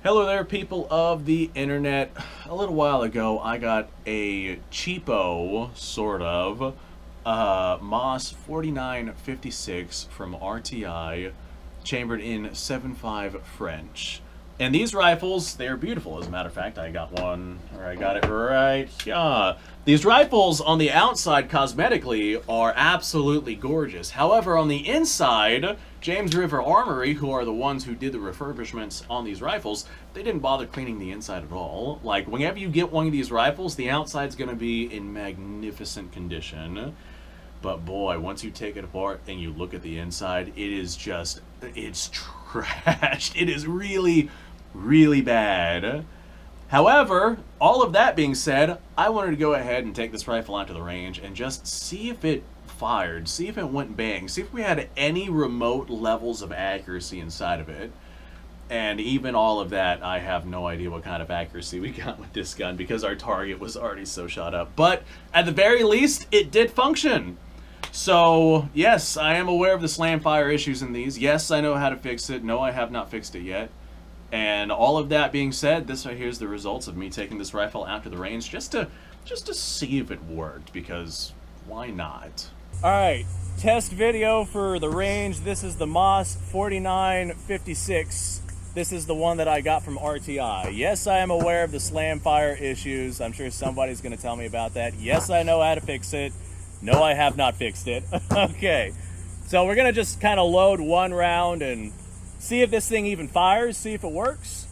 Hello there, people of the internet. A little while ago, I got a cheapo, sort of, Moss 4956 from RTI, chambered in 7.5 French. And these rifles, they're beautiful. As a matter of fact, I got one, or I got it right here. These rifles on the outside, cosmetically, are absolutely gorgeous. However, on the inside, James River Armory, who are the ones who did the refurbishments on these rifles, they didn't bother cleaning the inside at all. Like, whenever you get one of these rifles, the outside's going to be in magnificent condition. But boy, once you take it apart and you look at the inside, it is just, it's trashed. It is really, really bad. However, all of that being said, I wanted to go ahead and take this rifle out to the range and just see if it fired, see if it went bang, see if we had any remote levels of accuracy inside of it. And even all of that, I have no idea what kind of accuracy we got with this gun because our target was already so shot up. But at the very least, it did function. So, yes, I am aware of the slam fire issues in these. Yes, I know how to fix it. No, I have not fixed it yet. And all of that being said, this right here is the results of me taking this rifle out to the range just to see if it worked, because why not? Alright, test video for the range. This is the Moss 4956. This is the one that I got from RTI. Yes, I am aware of the slam fire issues. I'm sure somebody's going to tell me about that. Yes, I know how to fix it. No, I have not fixed it. Okay, so we're going to just kind of load one round and see if this thing even fires, see if it works.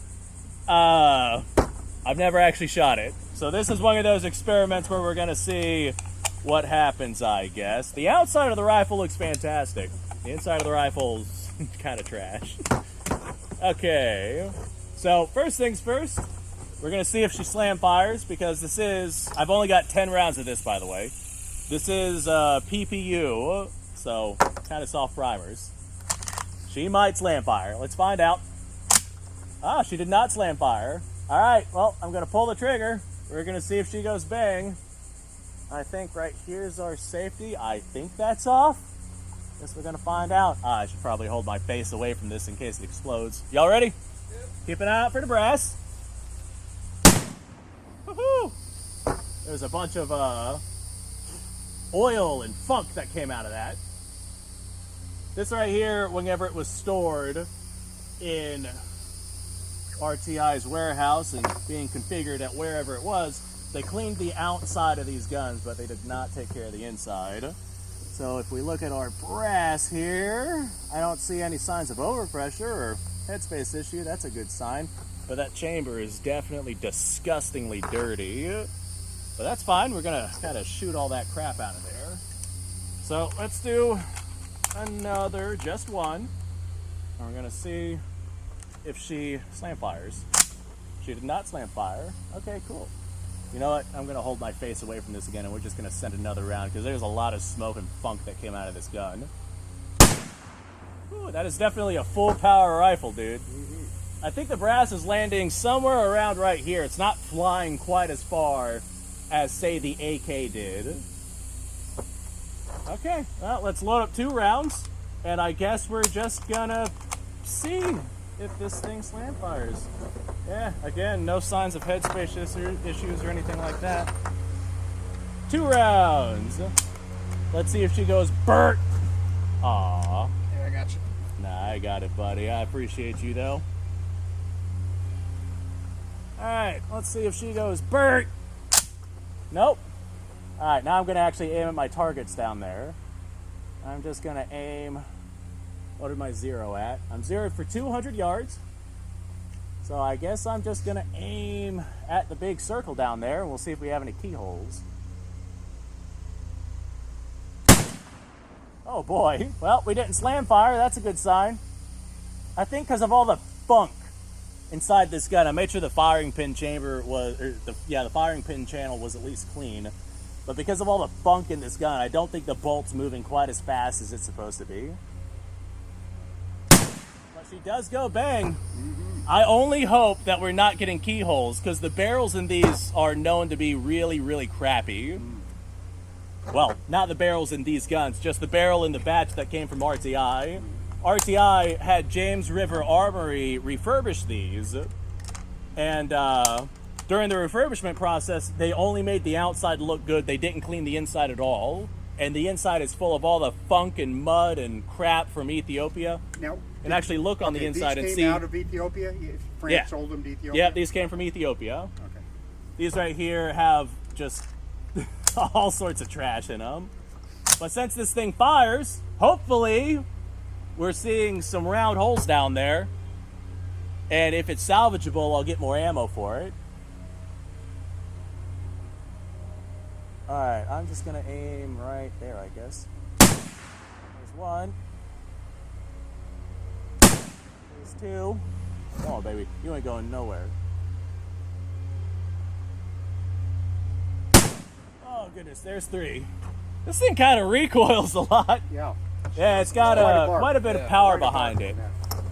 I've never actually shot it. So this is one of those experiments where we're going to see what happens, I guess. The outside of the rifle looks fantastic. The inside of the rifle's kind of trash. Okay, so first things first, we're going to see if she slam fires, because this is, I've only got 10 rounds of this, by the way. This is PPU, so kind of soft primers. She might slam fire. Let's find out. Ah, she did not slam fire. All right, well, I'm going to pull the trigger. We're going to see if she goes bang. I think right here's our safety. I think that's off. Guess we're going to find out. I should probably hold my face away from this in case it explodes. Y'all ready? Yep. Keep an eye out for the brass. Woohoo! There's a bunch of oil and funk that came out of that. This right here, whenever it was stored in RTI's warehouse and being configured at wherever it was, they cleaned the outside of these guns, but they did not take care of the inside. So if we look at our brass here, I don't see any signs of overpressure or headspace issue. That's a good sign. But that chamber is definitely disgustingly dirty. But that's fine. We're going to kind of shoot all that crap out of there. So let's do another, just one. And we're going to see if she slam fires. She did not slam fire. Okay, cool. You know what? I'm going to hold my face away from this again, and we're just going to send another round, because there's a lot of smoke and funk that came out of this gun. Ooh, that is definitely a full power rifle, dude. I think the brass is landing somewhere around right here. It's not flying quite as far as, say, the AK did. Okay, well, let's load up 2 rounds, and I guess we're just going to see if this thing slam fires. Yeah, again, no signs of headspace issues or anything like that. 2 rounds. Let's see if she goes burnt. Aw. Yeah, I got you. Nah, I got it, buddy. I appreciate you, though. Alright, let's see if she goes burnt. Nope. Alright, now I'm going to actually aim at my targets down there. I'm just going to aim. What is my zero at? I'm zeroed for 200 yards. So I guess I'm just going to aim at the big circle down there, and we'll see if we have any keyholes. Oh boy. Well, we didn't slam fire. That's a good sign. I think because of all the funk inside this gun, I made sure the firing pin chamber was, the firing pin channel was at least clean. But because of all the funk in this gun, I don't think the bolt's moving quite as fast as it's supposed to be. But she does go bang. I only hope that we're not getting keyholes, because the barrels in these are known to be really, really crappy. Well, not the barrels in these guns, just the barrel in the batch that came from RTI. RTI had James River Armory refurbish these, And during the refurbishment process, they only made the outside look good. They didn't clean the inside at all. And the inside is full of all the funk and mud and crap from Ethiopia. Now, and actually look on the inside and see. These came out of Ethiopia? France sold them to Ethiopia? Yeah, these came from Ethiopia. Okay. These right here have just all sorts of trash in them. But since this thing fires, hopefully we're seeing some round holes down there. And if it's salvageable, I'll get more ammo for it. Alright, I'm just going to aim right there, I guess. There's one. There's two. Come on, baby. You ain't going nowhere. Oh, goodness. There's three. This thing kind of recoils a lot. Yeah. Yeah, it's got quite a bit of power behind it.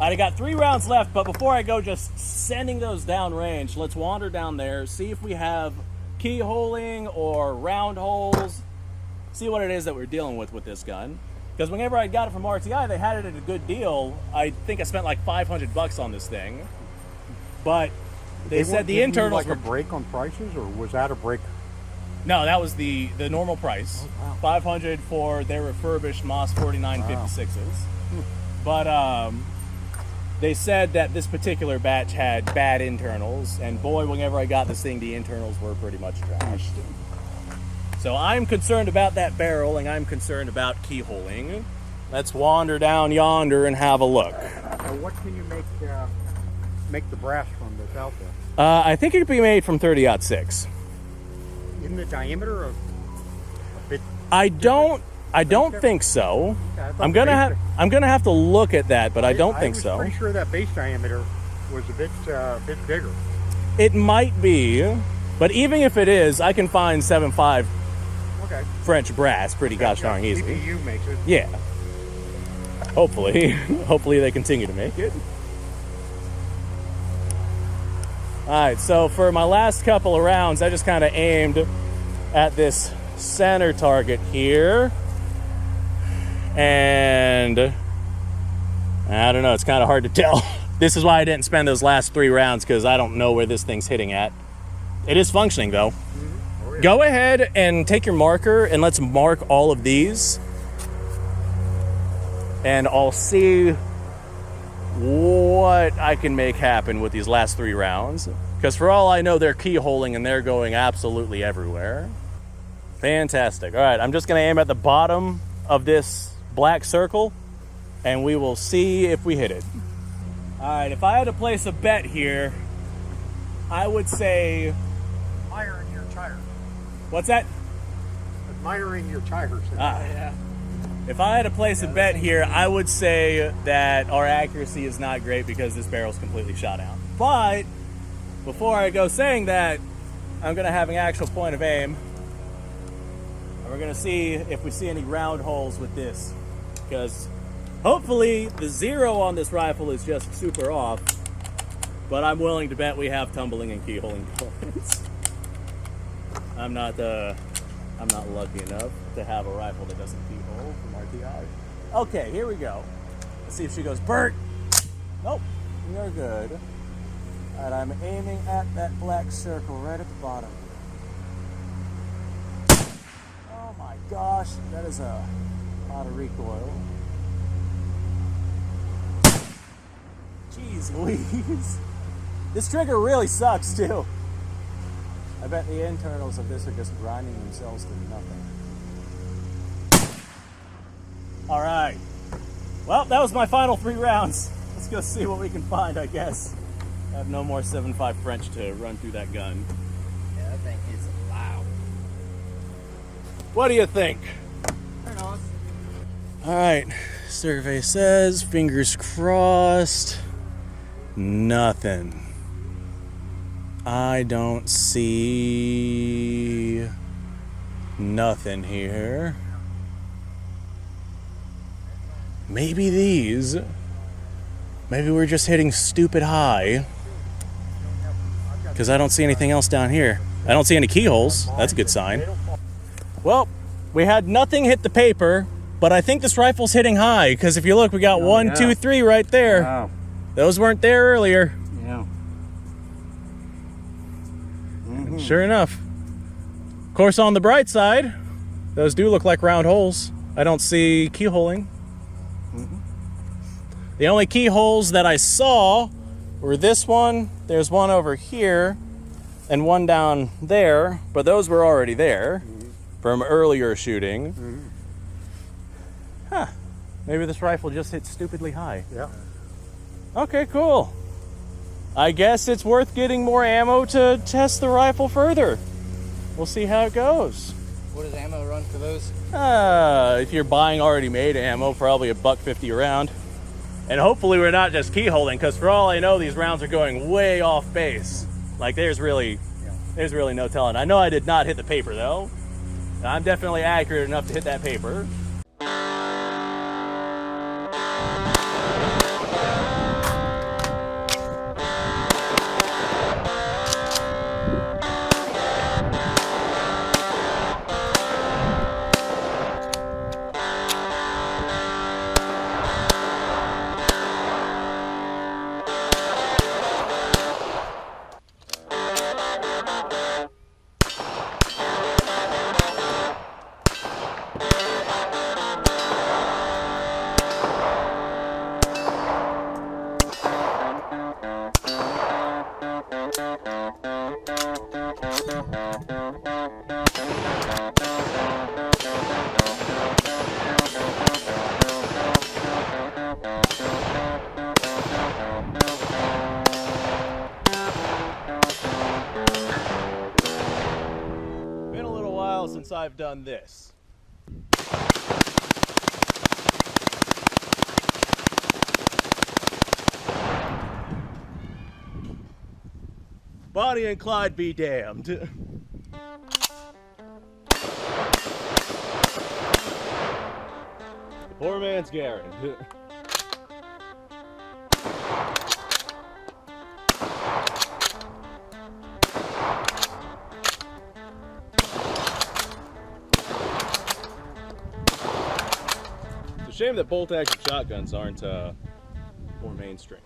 I got 3 rounds left, but before I go just sending those down range, let's wander down there, see if we have keyholing or round holes, see what it is that we're dealing with this gun. Because whenever I got it from RTI, they had it at a good deal. I think I spent like $500 on this thing. But they said the internals like a break on prices, or was that a break? No, that was the normal price. Oh, wow. $500 for their refurbished Moss 4956s. Wow. But they said that this particular batch had bad internals, and boy, whenever I got this thing, the internals were pretty much trashed. So I'm concerned about that barreling. I'm concerned about keyholing. Let's wander down yonder and have a look. So what can you make the brass from that's out there? I think it could be made from 30-06. In the diameter of a bit? I don't think so. Yeah, I'm gonna have to look at that, but I don't think so. I'm pretty sure that base diameter was a bit bigger. It might be, but even if it is, I can find 7.5 French brass pretty gosh darn easy. CPU makes it. Yeah. Hopefully, hopefully they continue to make it. All right, so for my last couple of rounds, I just kind of aimed at this center target here. And I don't know, it's kind of hard to tell. This is why I didn't spend those last 3 rounds, because I don't know where this thing's hitting at. It is functioning though. Mm-hmm. Oh, yeah. Go ahead and take your marker and let's mark all of these. And I'll see what I can make happen with these last 3 rounds. Because for all I know, they're keyholing and they're going absolutely everywhere. Fantastic. All right, I'm just going to aim at the bottom of this black circle, and we will see if we hit it. All right, if I had to place a bet here, I would say... Admiring your tire. What's that? Admiring your tires. Yeah. If I had to place a bet here, I would say that our accuracy is not great because this barrel's completely shot out. But before I go saying that, I'm going to have an actual point of aim. And we're going to see if we see any round holes with this. Because hopefully the 0 on this rifle is just super off. But I'm willing to bet we have tumbling and keyholing components. I'm not lucky enough to have a rifle that doesn't keyhole from RTI. Okay, here we go. Let's see if she goes, Bert! Nope, you're good. Alright, I'm aiming at that black circle right at the bottom. Oh my gosh, that is a lot of recoil. Jeez Louise. This trigger really sucks too. I bet the internals of this are just grinding themselves to nothing. All right. Well, that was my final 3 rounds. Let's go see what we can find, I guess. I have no more 7.5 French to run through that gun. Yeah, that thing is loud. What do you think? Turn on. All right. Survey says, fingers crossed, nothing. I don't see nothing here. Maybe these. Maybe we're just hitting stupid high. Because I don't see anything else down here. I don't see any keyholes. That's a good sign. Well, we had nothing hit the paper, but I think this rifle's hitting high. Because if you look, we got 1, 2, 3 right there. Wow. Those weren't there earlier. Yeah. Sure enough. Of course, on the bright side, those do look like round holes. I don't see keyholing. The only keyholes that I saw were this one, there's one over here, and one down there, but those were already there from earlier shooting. Huh. Maybe this rifle just hit stupidly high. Yeah. Okay, cool. I guess it's worth getting more ammo to test the rifle further. We'll see how it goes. What does ammo run for those? If you're buying already made ammo, probably $1.50 a round. And hopefully we're not just keyholding, because for all I know, these rounds are going way off base. Like there's really no telling. I know I did not hit the paper though. I'm definitely accurate enough to hit that paper. Been a little while since I've done this. Bonnie and Clyde be damned. Poor man's Garen. It's a shame that bolt action shotguns aren't more mainstream.